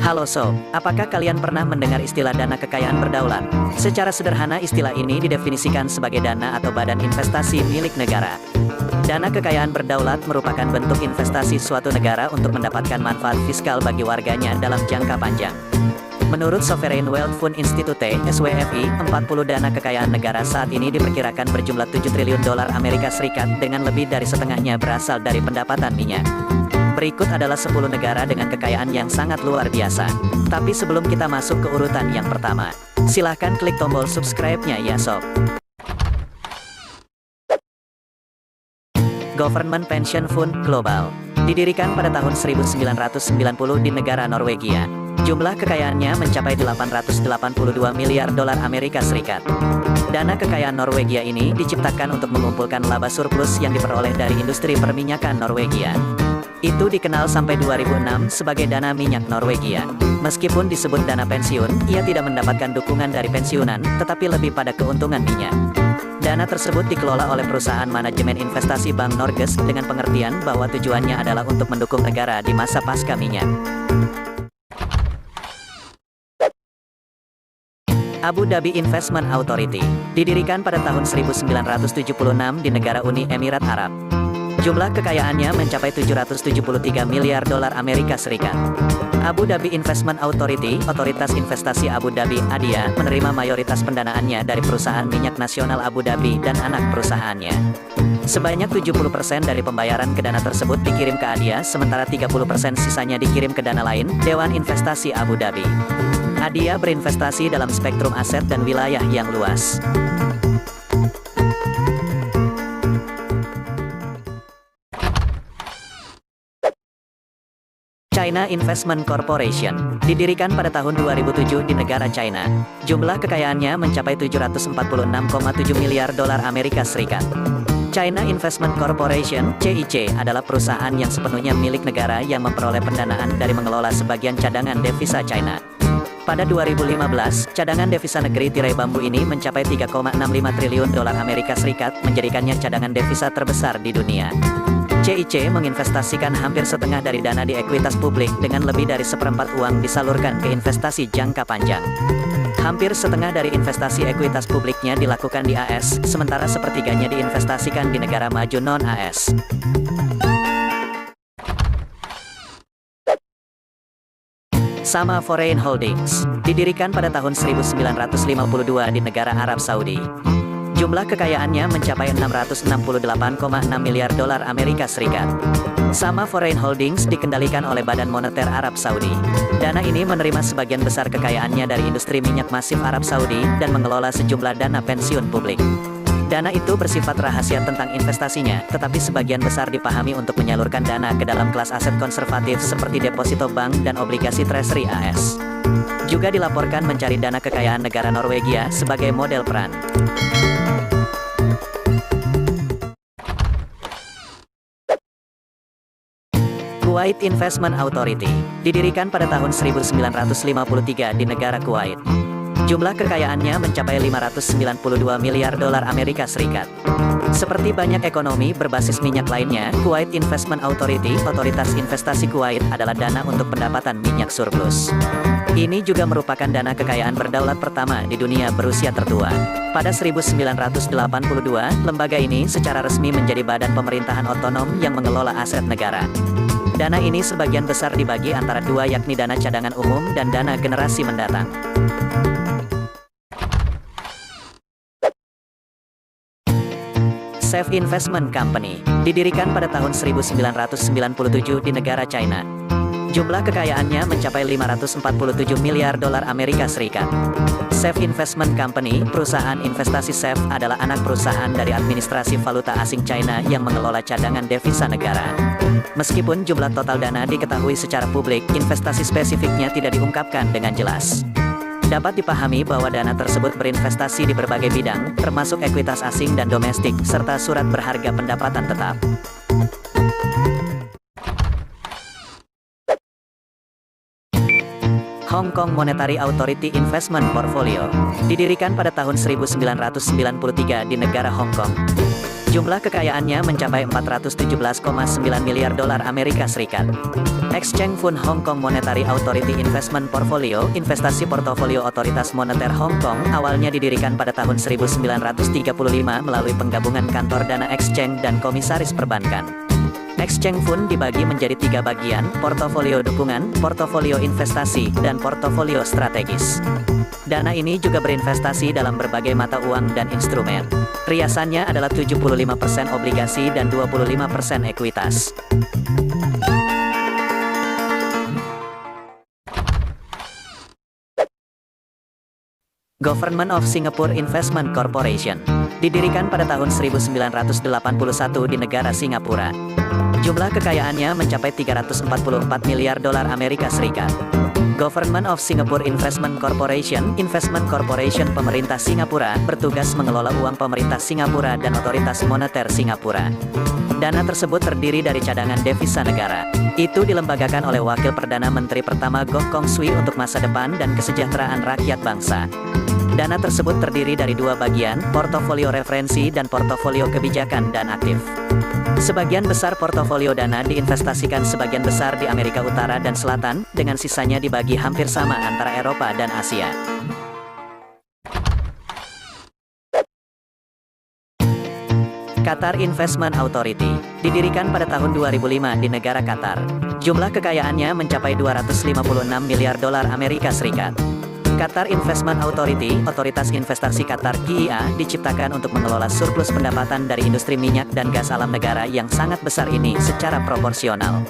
Halo sob, apakah kalian pernah mendengar istilah dana kekayaan berdaulat? Secara sederhana istilah ini didefinisikan sebagai dana atau badan investasi milik negara. Dana kekayaan berdaulat merupakan bentuk investasi suatu negara untuk mendapatkan manfaat fiskal bagi warganya dalam jangka panjang. Menurut Sovereign Wealth Fund Institute (SWFI), 40 dana kekayaan negara saat ini diperkirakan berjumlah 7 triliun dolar Amerika Serikat dengan lebih dari setengahnya berasal dari pendapatan minyak. Berikut adalah 10 negara dengan kekayaan yang sangat luar biasa. Tapi sebelum kita masuk ke urutan yang pertama, silahkan klik tombol subscribe-nya ya sob. Government Pension Fund Global didirikan pada tahun 1990 di negara Norwegia. Jumlah kekayaannya mencapai 882 miliar dolar Amerika Serikat. Dana kekayaan Norwegia ini diciptakan untuk mengumpulkan laba surplus yang diperoleh dari industri perminyakan Norwegia. Itu dikenal sampai 2006 sebagai dana minyak Norwegia. Meskipun disebut dana pensiun, ia tidak mendapatkan dukungan dari pensiunan, tetapi lebih pada keuntungan minyak. Dana tersebut dikelola oleh perusahaan manajemen investasi Bank Norges dengan pengertian bahwa tujuannya adalah untuk mendukung negara di masa pasca minyak. Abu Dhabi Investment Authority didirikan pada tahun 1976 di negara Uni Emirat Arab. Jumlah kekayaannya mencapai 773 miliar dolar Amerika Serikat. Abu Dhabi Investment Authority, Otoritas Investasi Abu Dhabi (ADIA), menerima mayoritas pendanaannya dari perusahaan minyak nasional Abu Dhabi dan anak perusahaannya. Sebanyak 70% dari pembayaran ke dana tersebut dikirim ke ADIA, sementara 30% sisanya dikirim ke dana lain, Dewan Investasi Abu Dhabi. ADIA berinvestasi dalam spektrum aset dan wilayah yang luas. China Investment Corporation didirikan pada tahun 2007 di negara China. Jumlah kekayaannya mencapai 746,7 miliar dolar Amerika Serikat. China Investment Corporation (CIC) adalah perusahaan yang sepenuhnya milik negara yang memperoleh pendanaan dari mengelola sebagian cadangan devisa China. Pada 2015, cadangan devisa negeri tirai bambu ini mencapai 3,65 triliun dolar Amerika Serikat, menjadikannya cadangan devisa terbesar di dunia. CIC menginvestasikan hampir setengah dari dana di ekuitas publik dengan lebih dari seperempat uang disalurkan ke investasi jangka panjang. Hampir setengah dari investasi ekuitas publiknya dilakukan di AS, sementara sepertiganya diinvestasikan di negara maju non-AS. Sama Foreign Holdings didirikan pada tahun 1952 di negara Arab Saudi. Jumlah kekayaannya mencapai 668,6 miliar dolar Amerika Serikat. Sama Foreign Holdings dikendalikan oleh Badan Moneter Arab Saudi. Dana ini menerima sebagian besar kekayaannya dari industri minyak masif Arab Saudi dan mengelola sejumlah dana pensiun publik. Dana itu bersifat rahasia tentang investasinya, tetapi sebagian besar dipahami untuk menyalurkan dana ke dalam kelas aset konservatif seperti deposito bank dan obligasi treasury AS. Juga dilaporkan mencari dana kekayaan negara Norwegia sebagai model peran. Kuwait Investment Authority didirikan pada tahun 1953 di negara Kuwait. Jumlah kekayaannya mencapai 592 miliar dolar Amerika Serikat. Seperti banyak ekonomi berbasis minyak lainnya, Kuwait Investment Authority, Otoritas Investasi Kuwait, adalah dana untuk pendapatan minyak surplus. Ini juga merupakan dana kekayaan berdaulat pertama di dunia berusia tertua. Pada 1982, lembaga ini secara resmi menjadi badan pemerintahan otonom yang mengelola aset negara. Dana ini sebagian besar dibagi antara dua, yakni dana cadangan umum dan dana generasi mendatang. SEF Investment Company didirikan pada tahun 1997 di negara China. Jumlah kekayaannya mencapai 547 miliar dolar Amerika Serikat. SEF Investment Company, perusahaan investasi SEF, adalah anak perusahaan dari administrasi valuta asing China yang mengelola cadangan devisa negara. Meskipun jumlah total dana diketahui secara publik, investasi spesifiknya tidak diungkapkan dengan jelas. Dapat dipahami bahwa dana tersebut berinvestasi di berbagai bidang, termasuk ekuitas asing dan domestik, serta surat berharga pendapatan tetap. Hong Kong Monetary Authority Investment Portfolio didirikan pada tahun 1993 di negara Hong Kong. Jumlah kekayaannya mencapai 417,9 miliar dolar Amerika Serikat. Exchange Fund Hong Kong Monetary Authority Investment Portfolio, investasi portofolio otoritas moneter Hong Kong, awalnya didirikan pada tahun 1935 melalui penggabungan kantor dana exchange dan komisaris perbankan. Exchange Fund dibagi menjadi 3 bagian, portofolio dukungan, portofolio investasi, dan portofolio strategis. Dana ini juga berinvestasi dalam berbagai mata uang dan instrumen. Riasannya adalah 75% obligasi dan 25% ekuitas. Government of Singapore Investment Corporation didirikan pada tahun 1981 di negara Singapura. Jumlah kekayaannya mencapai 344 miliar dolar Amerika Serikat. Government of Singapore Investment Corporation pemerintah Singapura, bertugas mengelola uang pemerintah Singapura dan otoritas moneter Singapura. Dana tersebut terdiri dari cadangan devisa negara. Itu dilembagakan oleh Wakil Perdana Menteri pertama Goh Kong Swee untuk masa depan dan kesejahteraan rakyat bangsa. Dana tersebut terdiri dari 2 bagian, portofolio referensi dan portofolio kebijakan dan aktif. Sebagian besar portofolio dana diinvestasikan sebagian besar di Amerika Utara dan Selatan, dengan sisanya dibagi hampir sama antara Eropa dan Asia. Qatar Investment Authority didirikan pada tahun 2005 di negara Qatar. Jumlah kekayaannya mencapai 256 miliar dolar Amerika Serikat. Qatar Investment Authority, otoritas investasi Qatar QIA, diciptakan untuk mengelola surplus pendapatan dari industri minyak dan gas alam negara yang sangat besar ini secara proporsional.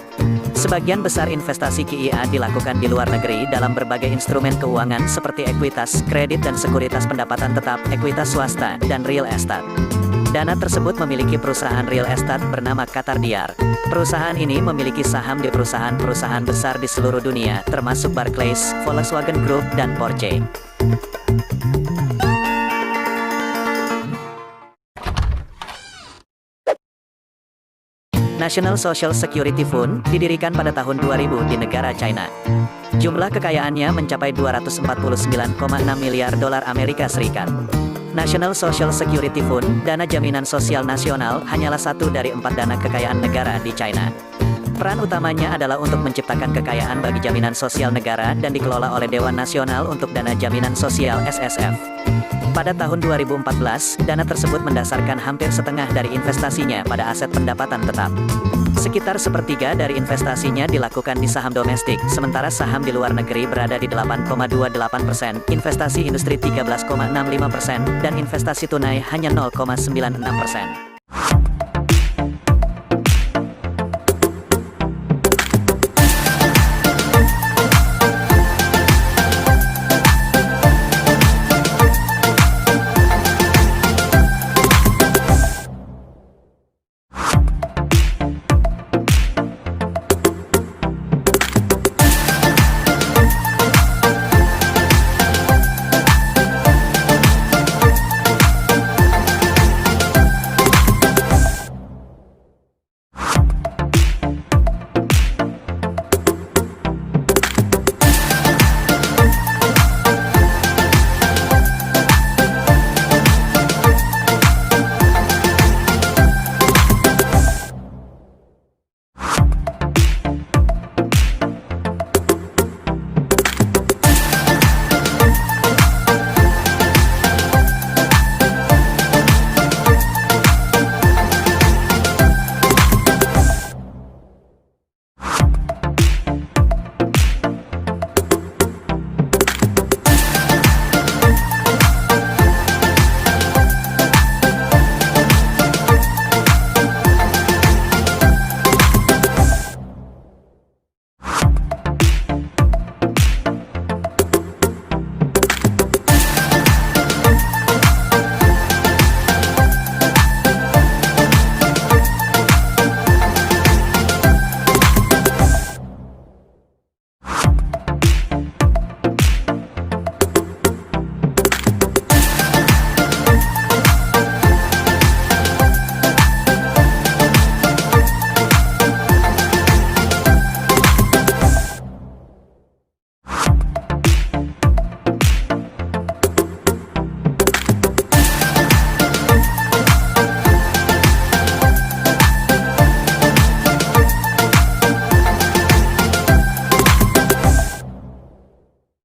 Sebagian besar investasi QIA dilakukan di luar negeri dalam berbagai instrumen keuangan seperti ekuitas, kredit dan sekuritas pendapatan tetap, ekuitas swasta, dan real estate. Dana tersebut memiliki perusahaan real estate bernama Qatar Diar. Perusahaan ini memiliki saham di perusahaan-perusahaan besar di seluruh dunia, termasuk Barclays, Volkswagen Group, dan Porsche. National Social Security Fund didirikan pada tahun 2000 di negara China. Jumlah kekayaannya mencapai 249,6 miliar dolar Amerika Serikat. National Social Security Fund, dana jaminan sosial nasional, hanyalah satu dari 4 dana kekayaan negara di China. Peran utamanya adalah untuk menciptakan kekayaan bagi jaminan sosial negara dan dikelola oleh Dewan Nasional untuk Dana Jaminan Sosial (SSF). Pada tahun 2014, dana tersebut mendasarkan hampir setengah dari investasinya pada aset pendapatan tetap. Sekitar sepertiga dari investasinya dilakukan di saham domestik, sementara saham di luar negeri berada di 8,28%, investasi industri 13,65%, dan investasi tunai hanya 0,96%.